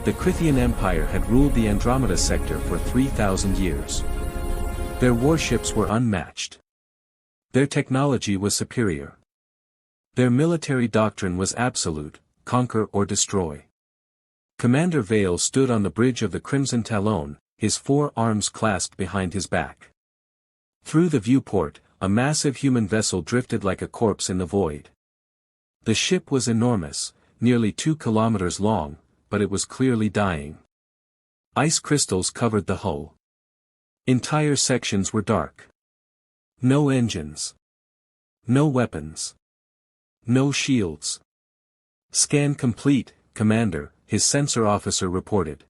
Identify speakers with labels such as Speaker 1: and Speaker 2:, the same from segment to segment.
Speaker 1: The Krithian Empire had ruled the Andromeda sector for 3,000 years. Their warships were unmatched. Their technology was superior. Their military doctrine was absolute: conquer or destroy. Commander Vale stood on the bridge of the Crimson Talon, his 4 arms clasped behind his back. Through the viewport, a massive human vessel drifted like a corpse in the void. The ship was enormous, nearly 2 kilometers long, but it was clearly dying. Ice crystals covered the hull. Entire sections were dark. No engines. No weapons. No shields. Scan complete, Commander, his sensor officer reported.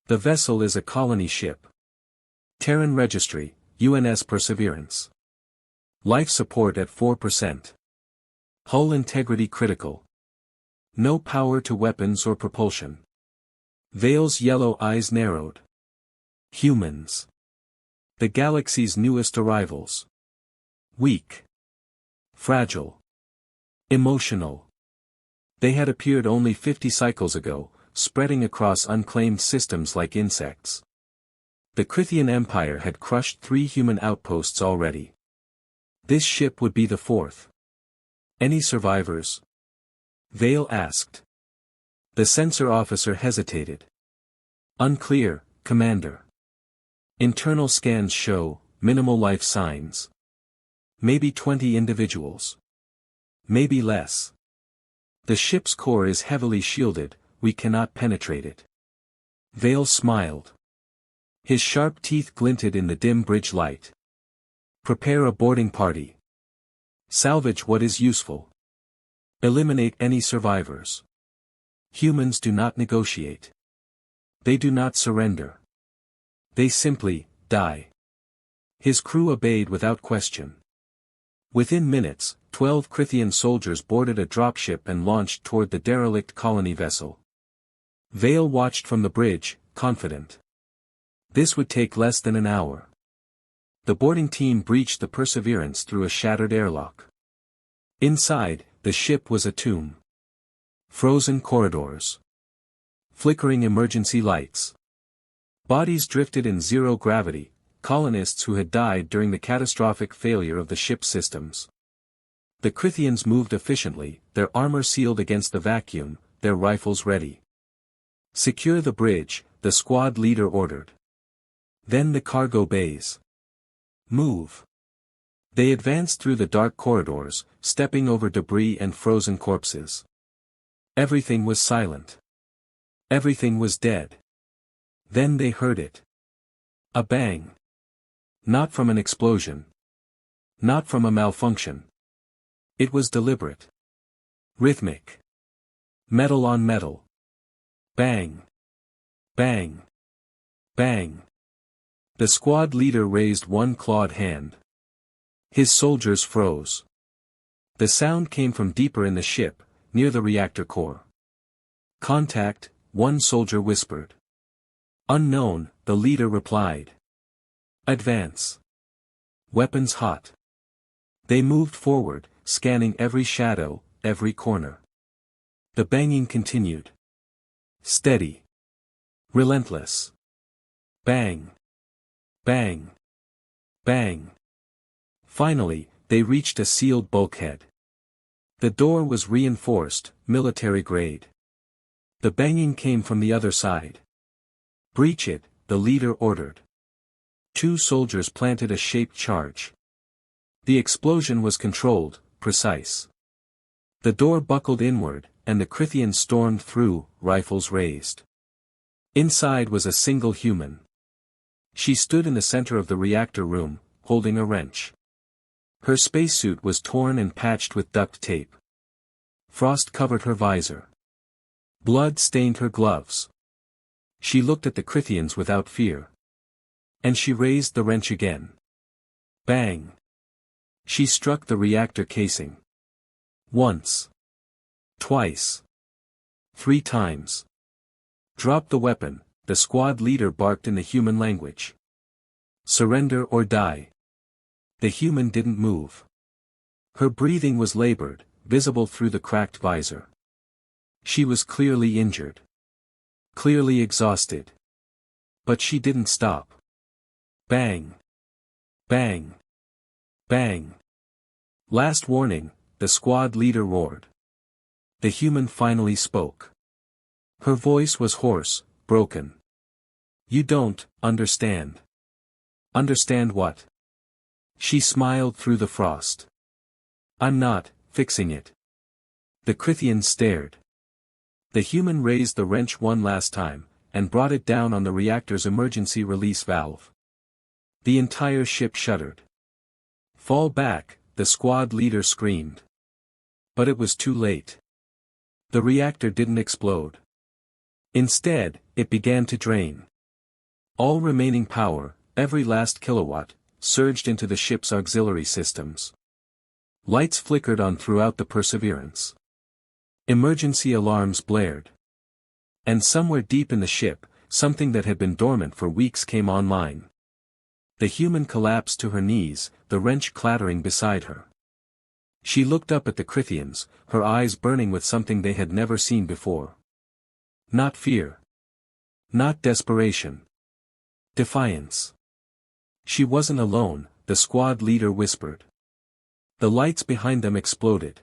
Speaker 1: The vessel is a colony ship. Terran Registry, UNS Perseverance. Life support at 4%. Hull integrity critical. No power to weapons or propulsion. Vale's yellow eyes narrowed. Humans. The galaxy's newest arrivals. Weak. Fragile. Emotional. They had appeared only 50 cycles ago, spreading across unclaimed systems like insects. The Krithian Empire had crushed 3 human outposts already. This ship would be the 4th. Any survivors? Vale asked. The sensor officer hesitated. Unclear, Commander. Internal scans show minimal life signs. Maybe 20 individuals. Maybe less. The ship's core is heavily shielded, we cannot penetrate it. Vale smiled. His sharp teeth glinted in the dim bridge light. Prepare a boarding party. Salvage what is useful. Eliminate any survivors. Humans do not negotiate. They do not surrender. They simply die. His crew obeyed without question. Within minutes, 12 Krithian soldiers boarded a dropship and launched toward the derelict colony vessel. Vale watched from the bridge, confident. This would take less than an hour. The boarding team breached the Perseverance through a shattered airlock. Inside, the ship was a tomb. Frozen corridors. Flickering emergency lights. Bodies drifted in zero gravity, colonists who had died during the catastrophic failure of the ship's systems. The Krithians moved efficiently, their armor sealed against the vacuum, their rifles ready. Secure the bridge, the squad leader ordered. Then the cargo bays. Move. They advanced through the dark corridors, stepping over debris and frozen corpses. Everything was silent. Everything was dead. Then they heard it. A bang. Not from an explosion. Not from a malfunction. It was deliberate. Rhythmic. Metal on metal. Bang. Bang. Bang. The squad leader raised one clawed hand. His soldiers froze. The sound came from deeper in the ship, near the reactor core. Contact, one soldier whispered. Unknown, the leader replied. Advance. Weapons hot. They moved forward, scanning every shadow, every corner. The banging continued. Steady. Relentless. Bang. Bang. Bang. Finally, they reached a sealed bulkhead. The door was reinforced, military grade. The banging came from the other side. Breach it, the leader ordered. 2 soldiers planted a shaped charge. The explosion was controlled, precise. The door buckled inward, and the Krithians stormed through, rifles raised. Inside was a single human. She stood in the center of the reactor room, holding a wrench. Her spacesuit was torn and patched with duct tape. Frost covered her visor. Blood stained her gloves. She looked at the Krithians without fear. And she raised the wrench again. Bang. She struck the reactor casing. Once. Twice. 3 times. Drop the weapon, the squad leader barked in the human language. Surrender or die. The human didn't move. Her breathing was labored, visible through the cracked visor. She was clearly injured. clearly exhausted. But she didn't stop. Bang! Bang! Bang! Last warning, the squad leader roared. The human finally spoke. Her voice was hoarse, broken. You don't understand. Understand what? She smiled through the frost. I'm not fixing it. The Crithians stared. The human raised the wrench one last time, and brought it down on the reactor's emergency release valve. The entire ship shuddered. Fall back, the squad leader screamed. But it was too late. The reactor didn't explode. Instead, it began to drain. All remaining power, every last kilowatt, surged into the ship's auxiliary systems. Lights flickered on throughout the Perseverance. Emergency alarms blared. And somewhere deep in the ship, something that had been dormant for weeks came online. The human collapsed to her knees, the wrench clattering beside her. She looked up at the Crithians, her eyes burning with something they had never seen before. Not fear. Not desperation. Defiance. She wasn't alone, the squad leader whispered. The lights behind them exploded.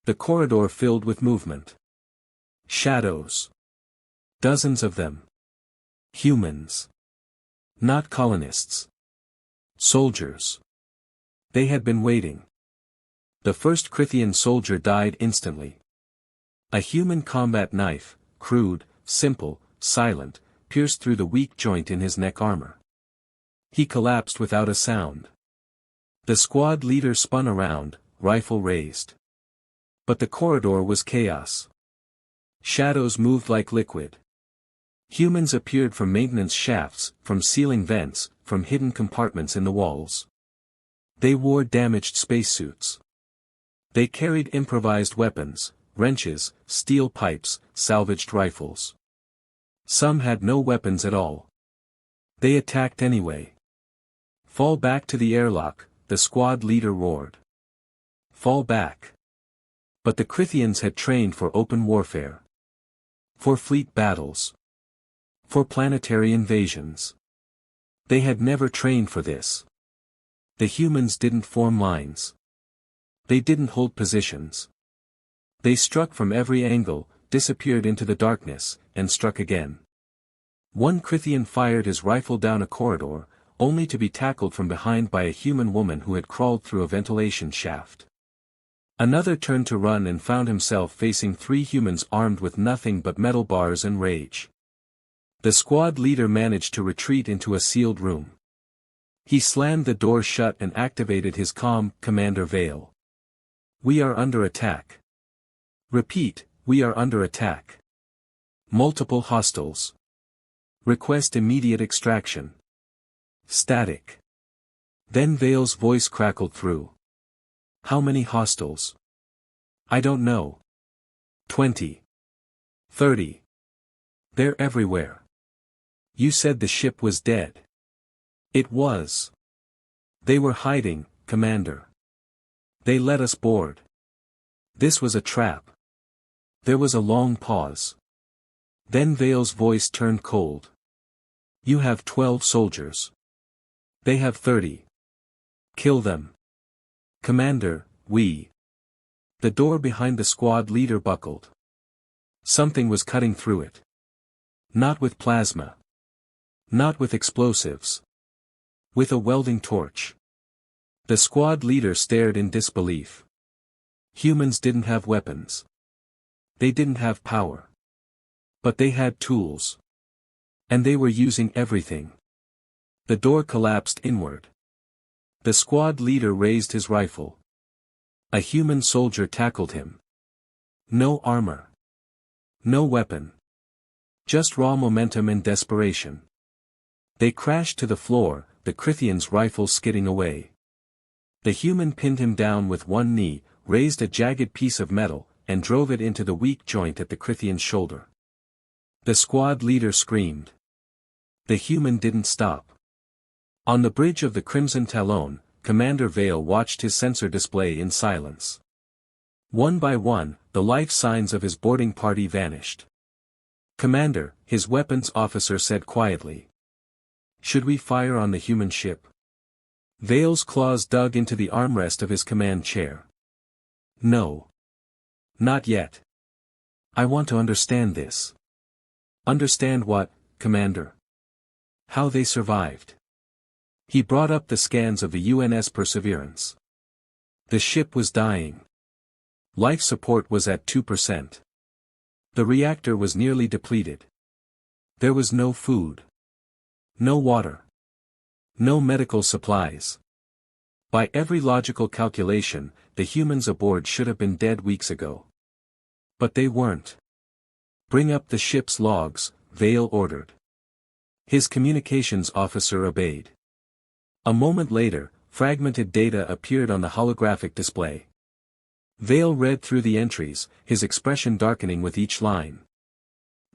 Speaker 1: The corridor filled with movement. Shadows. Dozens of them. Humans. Not colonists. Soldiers. They had been waiting. The first Crithian soldier died instantly. A human combat knife, crude, simple, silent, pierced through the weak joint in his neck armor. He collapsed without a sound. The squad leader spun around, rifle raised. But the corridor was chaos. Shadows moved like liquid. Humans appeared from maintenance shafts, from ceiling vents, from hidden compartments in the walls. They wore damaged spacesuits. They carried improvised weapons, wrenches, steel pipes, salvaged rifles. Some had no weapons at all. They attacked anyway. Fall back to the airlock, the squad leader roared. Fall back. But the Crithians had trained for open warfare. For fleet battles. For planetary invasions. They had never trained for this. The humans didn't form lines. They didn't hold positions. They struck from every angle, disappeared into the darkness, and struck again. One Crithian fired his rifle down a corridor, only to be tackled from behind by a human woman who had crawled through a ventilation shaft. Another turned to run and found himself facing three humans armed with nothing but metal bars and rage. The squad leader managed to retreat into a sealed room. He slammed the door shut and activated his calm, Commander Vale. We are under attack. Repeat, we are under attack. Multiple hostiles. Request immediate extraction. Static. Then Vale's voice crackled through. How many hostiles? I don't know. 20. 30. They're everywhere. You said the ship was dead. It was. They were hiding, Commander. They let us board. This was a trap. There was a long pause. Then Vale's voice turned cold. You have 12 soldiers. They have 30. Kill them. Commander, we. The door behind the squad leader buckled. Something was cutting through it. Not with plasma. Not with explosives. With a welding torch. The squad leader stared in disbelief. Humans didn't have weapons. They didn't have power. But they had tools. And they were using everything. The door collapsed inward. The squad leader raised his rifle. A human soldier tackled him. No armor. No weapon. Just raw momentum and desperation. They crashed to the floor, the Crithian's rifle skidding away. The human pinned him down with one knee, raised a jagged piece of metal, and drove it into the weak joint at the Crithian's shoulder. The squad leader screamed. The human didn't stop. On the bridge of the Crimson Talon, Commander Vale watched his sensor display in silence. One by one, the life signs of his boarding party vanished. Commander, his weapons officer said quietly. Should we fire on the human ship? Vale's claws dug into the armrest of his command chair. No. Not yet. I want to understand this. Understand what, Commander? How they survived. He brought up the scans of the UNS Perseverance. The ship was dying. Life support was at 2%. The reactor was nearly depleted. There was no food. No water. No medical supplies. By every logical calculation, the humans aboard should have been dead weeks ago. But they weren't. Bring up the ship's logs, Vale ordered. His communications officer obeyed. A moment later, fragmented data appeared on the holographic display. Vale read through the entries, his expression darkening with each line.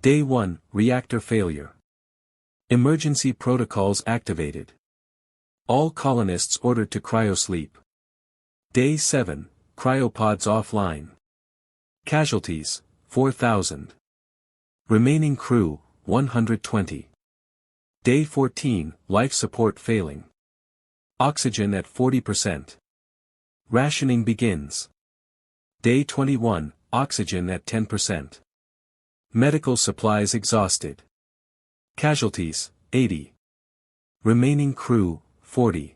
Speaker 1: Day 1, reactor failure. Emergency protocols activated. All colonists ordered to cryosleep. Day 7, cryopods offline. Casualties, 4,000. Remaining crew, 120. Day 14, life support failing. Oxygen at 40%. Rationing begins. Day 21, oxygen at 10%. Medical supplies exhausted. Casualties, 80. Remaining crew, 40.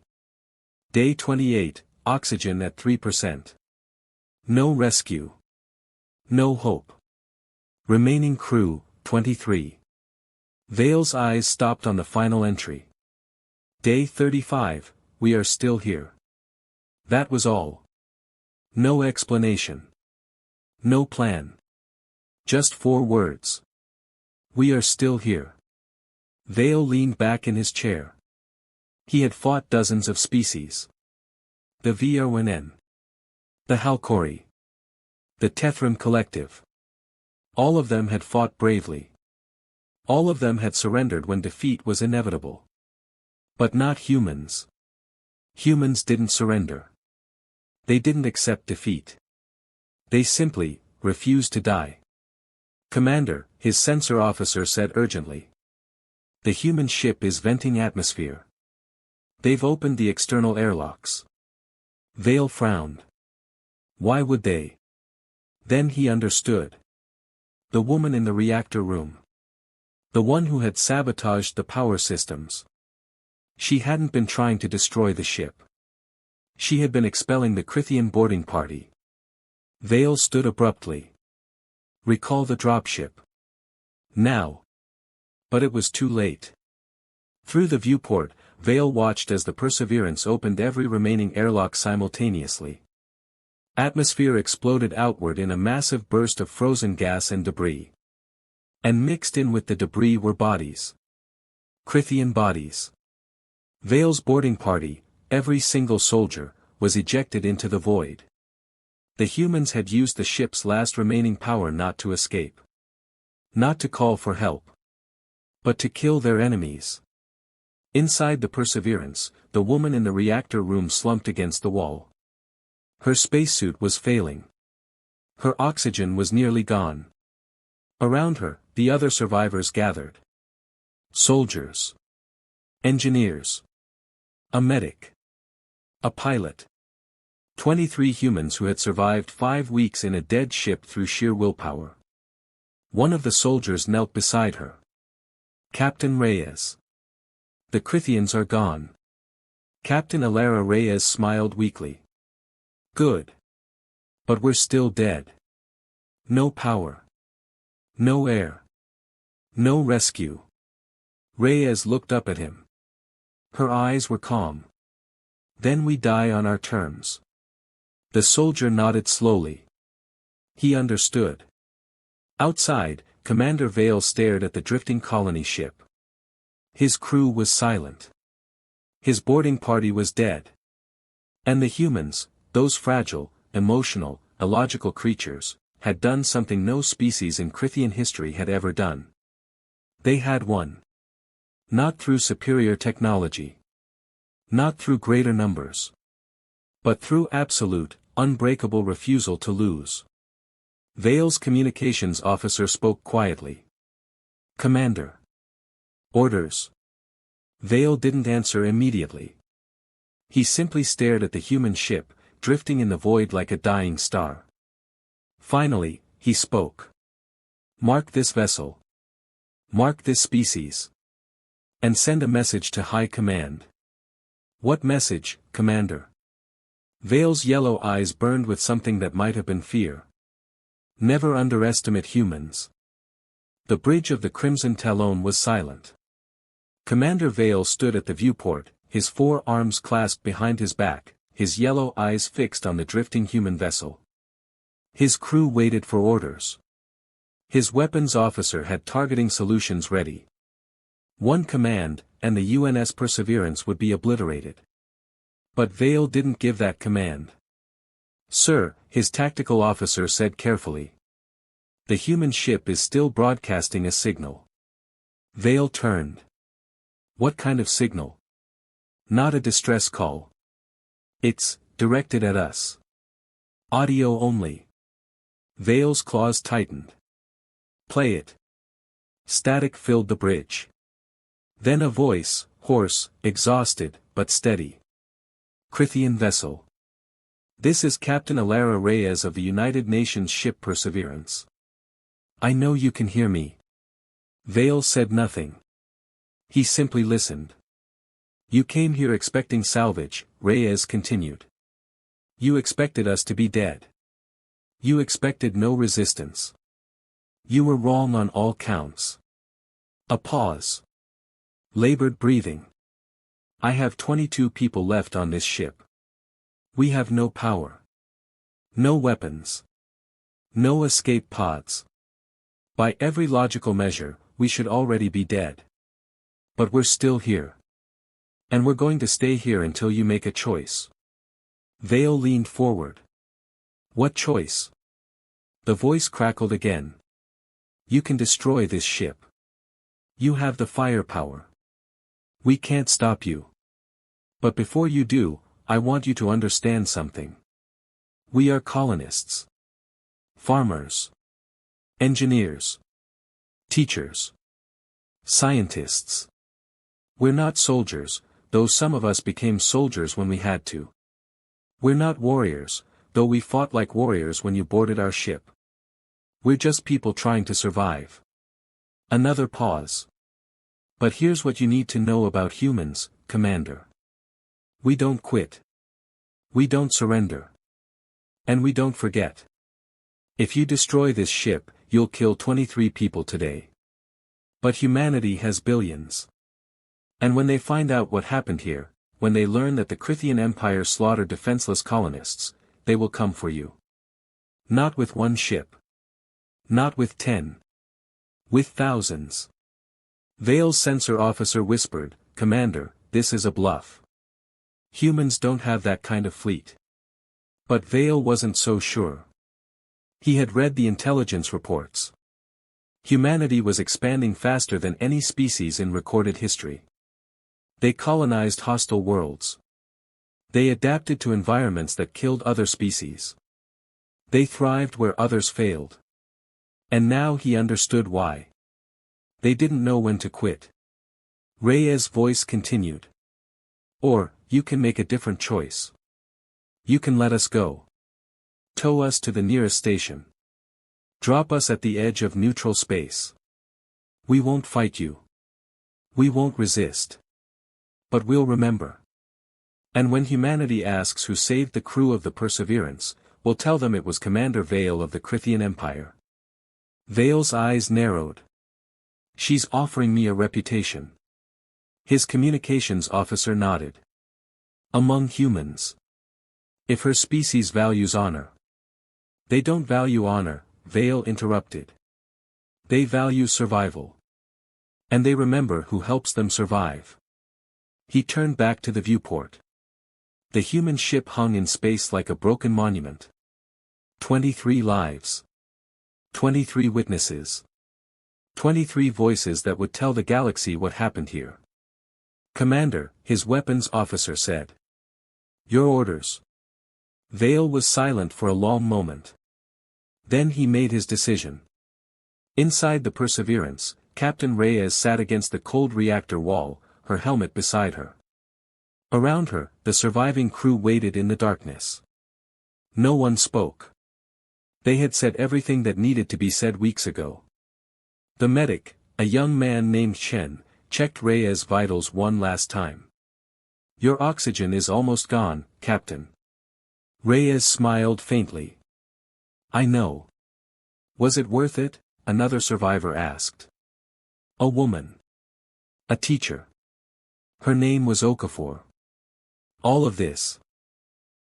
Speaker 1: Day 28, oxygen at 3%. No rescue. No hope. Remaining crew, 23. Vale's eyes stopped on the final entry. Day 35, we are still here. That was all. No explanation. No plan. Just 4 words. We are still here. Vale leaned back in his chair. He had fought dozens of species. The VRNN. The Halcori. The Tethrim Collective. All of them had fought bravely. All of them had surrendered when defeat was inevitable. But not humans. Humans didn't surrender. They didn't accept defeat. They simply refused to die. Commander, his sensor officer said urgently. The human ship is venting atmosphere. They've opened the external airlocks. Vale frowned. Why would they? Then he understood. The woman in the reactor room. The one who had sabotaged the power systems. She hadn't been trying to destroy the ship. She had been expelling the Crithian boarding party. Vale stood abruptly. Recall the dropship. Now. But it was too late. Through the viewport, Vale watched as the Perseverance opened every remaining airlock simultaneously. Atmosphere exploded outward in a massive burst of frozen gas and debris. And mixed in with the debris were bodies. Crithian bodies. Vale's boarding party, every single soldier, was ejected into the void. The humans had used the ship's last remaining power not to escape. Not to call for help. But to kill their enemies. Inside the Perseverance, the woman in the reactor room slumped against the wall. Her spacesuit was failing. Her oxygen was nearly gone. Around her, the other survivors gathered. Soldiers. Engineers. A medic. A pilot. 23 humans who had survived 5 weeks in a dead ship through sheer willpower. One of the soldiers knelt beside her. Captain Reyes. The Crithians are gone. Captain Alara Reyes smiled weakly. Good. But we're still dead. No power. No air. No rescue. Reyes looked up at him. Her eyes were calm. Then we die on our terms. The soldier nodded slowly. He understood. Outside, Commander Vale stared at the drifting colony ship. His crew was silent. His boarding party was dead. And the humans, those fragile, emotional, illogical creatures, had done something no species in Crithian history had ever done. They had won. Not through superior technology. Not through greater numbers. But through absolute, unbreakable refusal to lose. Vale's communications officer spoke quietly. Commander. Orders. Vale didn't answer immediately. He simply stared at the human ship, drifting in the void like a dying star. Finally, he spoke. Mark this vessel. Mark this species. And send a message to High Command. What message, Commander? Vale's yellow eyes burned with something that might have been fear. Never underestimate humans. The bridge of the Crimson Talon was silent. Commander Vale stood at the viewport, his 4 arms clasped behind his back, his yellow eyes fixed on the drifting human vessel. His crew waited for orders. His weapons officer had targeting solutions ready. One command, and the UNS Perseverance would be obliterated. But Vale didn't give that command. Sir, his tactical officer said carefully. The human ship is still broadcasting a signal. Vale turned. What kind of signal? Not a distress call. It's directed at us. Audio only. Vale's claws tightened. Play it. Static filled the bridge. Then a voice, hoarse, exhausted, but steady. Crithian vessel. This is Captain Alara Reyes of the United Nations ship Perseverance. I know you can hear me. Vale said nothing. He simply listened. You came here expecting salvage, Reyes continued. You expected us to be dead. You expected no resistance. You were wrong on all counts. A pause. Labored breathing. I have 22 people left on this ship. We have no power. No weapons. No escape pods. By every logical measure, we should already be dead. But we're still here. And we're going to stay here until you make a choice. Vale leaned forward. What choice? The voice crackled again. You can destroy this ship. You have the firepower. We can't stop you. But before you do, I want you to understand something. We are colonists. Farmers. Engineers. Teachers. Scientists. We're not soldiers, though some of us became soldiers when we had to. We're not warriors, though we fought like warriors when you boarded our ship. We're just people trying to survive. Another pause. But here's what you need to know about humans, Commander. We don't quit. We don't surrender. And we don't forget. If you destroy this ship, you'll kill 23 people today. But humanity has billions. And when they find out what happened here, when they learn that the Crithian Empire slaughtered defenseless colonists, they will come for you. Not with one ship. Not with 10. With thousands. Vale's sensor officer whispered, Commander, this is a bluff. Humans don't have that kind of fleet. But Vale wasn't so sure. He had read the intelligence reports. Humanity was expanding faster than any species in recorded history. They colonized hostile worlds. They adapted to environments that killed other species. They thrived where others failed. And now he understood why. They didn't know when to quit. Reyes' voice continued. Or, you can make a different choice. You can let us go. Tow us to the nearest station. Drop us at the edge of neutral space. We won't fight you. We won't resist. But we'll remember. And when humanity asks who saved the crew of the Perseverance, we'll tell them it was Commander Vale of the Crithian Empire. Vale's eyes narrowed. She's offering me a reputation. His communications officer nodded. Among humans. If her species values honor. They don't value honor, Vale interrupted. They value survival. And they remember who helps them survive. He turned back to the viewport. The human ship hung in space like a broken monument. 23 lives. 23 witnesses. 23 voices that would tell the galaxy what happened here. Commander, his weapons officer said. Your orders. Vale was silent for a long moment. Then he made his decision. Inside the Perseverance, Captain Reyes sat against the cold reactor wall, her helmet beside her. Around her, the surviving crew waited in the darkness. No one spoke. They had said everything that needed to be said weeks ago. The medic, a young man named Chen, checked Reyes' vitals one last time. "Your oxygen is almost gone, Captain." Reyes smiled faintly. "I know." "Was it worth it?" another survivor asked. "A woman. A teacher. Her name was Okafor. All of this.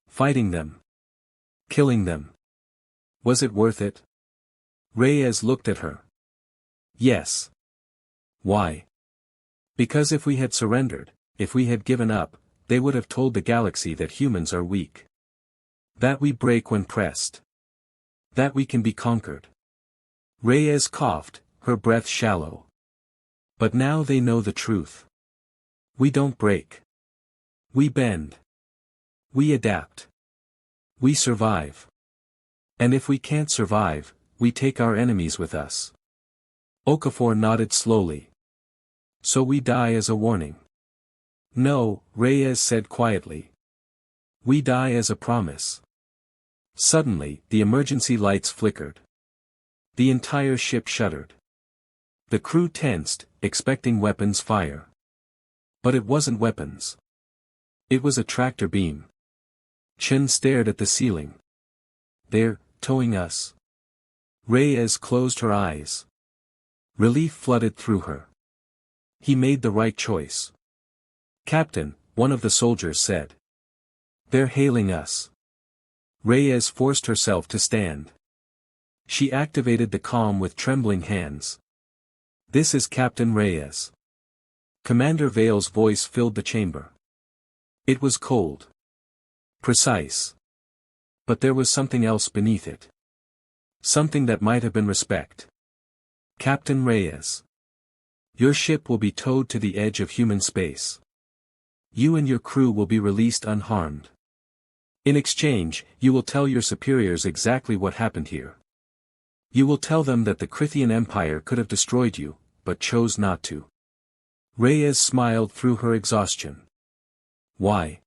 Speaker 1: Fighting them. Killing them. Was it worth it?" Reyes looked at her. "Yes." "Why?" "Because if we had surrendered, if we had given up, they would have told the galaxy that humans are weak. That we break when pressed. That we can be conquered." Reyes coughed, her breath shallow. "But now they know the truth. We don't break. We bend. We adapt. We survive. And if we can't survive, we take our enemies with us." Okafor nodded slowly. "So we die as a warning?" "No," Reyes said quietly. "We die as a promise." Suddenly, the emergency lights flickered. The entire ship shuddered. The crew tensed, expecting weapons fire. But it wasn't weapons. It was a tractor beam. Chen stared at the ceiling. "They're towing us." Reyes closed her eyes. Relief flooded through her. He made the right choice. "Captain," one of the soldiers said. "They're hailing us." Reyes forced herself to stand. She activated the comm with trembling hands. "This is Captain Reyes." Commander Vale's voice filled the chamber. It was cold. Precise. But there was something else beneath it. Something that might have been respect. "Captain Reyes. Your ship will be towed to the edge of human space. You and your crew will be released unharmed. In exchange, you will tell your superiors exactly what happened here. You will tell them that the Krithian Empire could have destroyed you, but chose not to." Reyes smiled through her exhaustion. "Why?"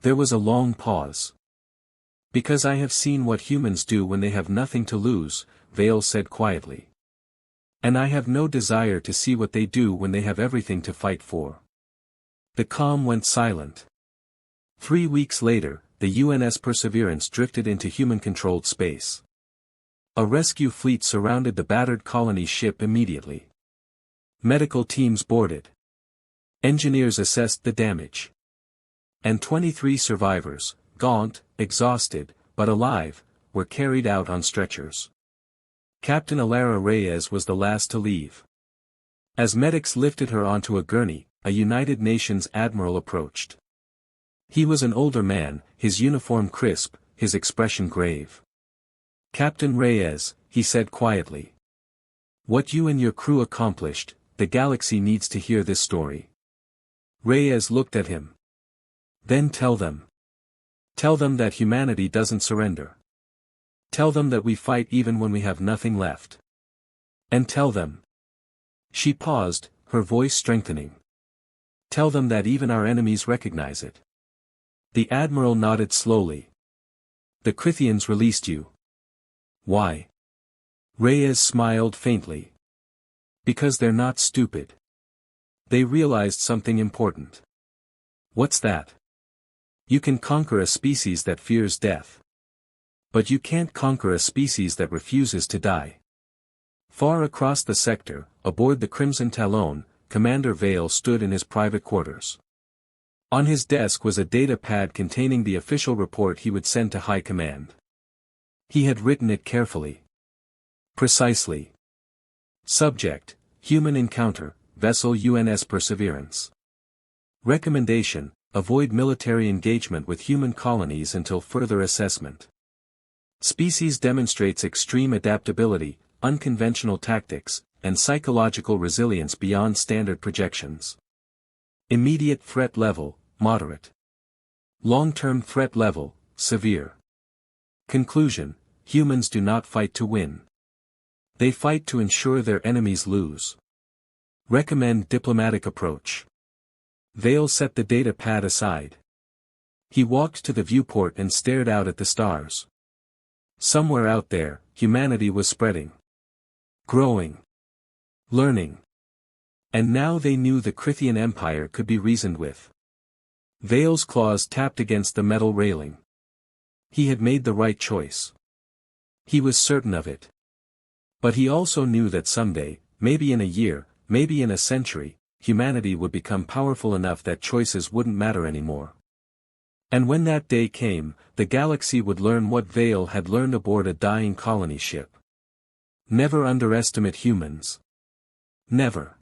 Speaker 1: There was a long pause. "Because I have seen what humans do when they have nothing to lose," Vale said quietly. "And I have no desire to see what they do when they have everything to fight for." The comm went silent. 3 weeks later, the UNS Perseverance drifted into human-controlled space. A rescue fleet surrounded the battered colony ship immediately. Medical teams boarded. Engineers assessed the damage. And 23 survivors, gaunt, exhausted, but alive, were carried out on stretchers. Captain Alara Reyes was the last to leave. As medics lifted her onto a gurney, a United Nations admiral approached. He was an older man, his uniform crisp, his expression grave. "Captain Reyes," he said quietly. "What you and your crew accomplished, the galaxy needs to hear this story." Reyes looked at him. "Then tell them. Tell them that humanity doesn't surrender. Tell them that we fight even when we have nothing left. And tell them." She paused, her voice strengthening. "Tell them that even our enemies recognize it." The admiral nodded slowly. "The Krithians released you." "Why?" Reyes smiled faintly. "Because they're not stupid. They realized something important." "What's that?" "You can conquer a species that fears death. But you can't conquer a species that refuses to die." Far across the sector, aboard the Crimson Talon, Commander Vale stood in his private quarters. On his desk was a data pad containing the official report he would send to High Command. He had written it carefully. Precisely. Subject: Human encounter, vessel UNS Perseverance. Recommendation: avoid military engagement with human colonies until further assessment. Species demonstrates extreme adaptability, unconventional tactics, and psychological resilience beyond standard projections. Immediate threat level, moderate. Long-term threat level, severe. Conclusion: humans do not fight to win. They fight to ensure their enemies lose. Recommend diplomatic approach. Vale set the data pad aside. He walked to the viewport and stared out at the stars. Somewhere out there, humanity was spreading. Growing. Learning. And now they knew the Crithian Empire could be reasoned with. Vale's claws tapped against the metal railing. He had made the right choice. He was certain of it. But he also knew that someday, maybe in a year, maybe in a century, humanity would become powerful enough that choices wouldn't matter anymore. And when that day came, the galaxy would learn what Vale had learned aboard a dying colony ship. Never underestimate humans. Never.